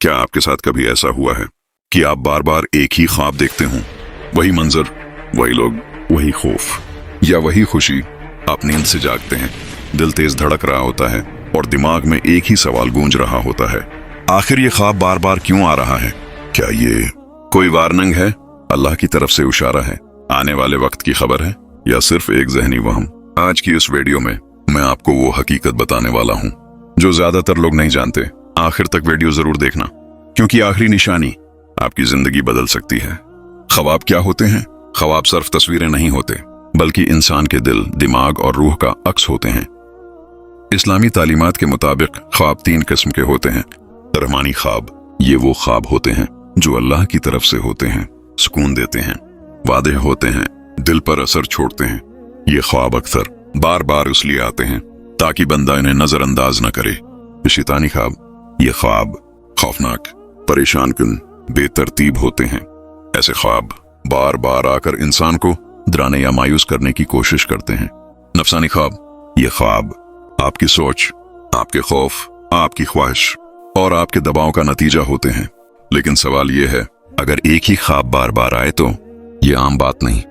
क्या आपके साथ कभी ऐसा हुआ है कि आप बार बार एक ही ख्वाब देखते हों? वही मंजर, वही लोग, वही खौफ या वही खुशी। आप नींद से जागते हैं, दिल तेज धड़क रहा होता है और दिमाग में एक ही सवाल गूंज रहा होता है, आखिर ये ख्वाब बार बार क्यों आ रहा है? क्या ये कोई वार्निंग है, अल्लाह की तरफ से इशारा है, आने वाले वक्त की खबर है, या सिर्फ एक जहनी वहम? आज की इस वीडियो में मैं आपको वो हकीकत बताने वाला हूँ जो ज्यादातर लोग नहीं जानते। आखिर तक वीडियो जरूर देखना, क्योंकि आखिरी निशानी आपकी जिंदगी बदल सकती है। ख्वाब क्या होते हैं? ख्वाब सिर्फ तस्वीरें नहीं होते, बल्कि इंसान के दिल, दिमाग और रूह का अक्स होते हैं। इस्लामी तालीमात के मुताबिक ख्वाब 3 किस्म के होते हैं। रहमानी ख्वाब, ये वो ख्वाब होते हैं जो अल्लाह की तरफ से होते हैं, सुकून देते हैं, वादे होते हैं, दिल पर असर छोड़ते हैं। ये ख्वाब अक्सर बार बार इसलिए आते हैं ताकि बंदा इन्हें नजरअंदाज न करे। शैतानी ख्वाब, ये ख्वाब खौफनाक, परेशान कुन, बेतरतीब होते हैं। ऐसे ख्वाब बार बार आकर इंसान को डराने या मायूस करने की कोशिश करते हैं। नफसानी ख्वाब, ये ख्वाब आपकी सोच, आपके खौफ, आपकी ख्वाहिश और आपके दबाव का नतीजा होते हैं। लेकिन सवाल ये है, अगर एक ही ख्वाब बार बार आए तो ये आम बात नहीं,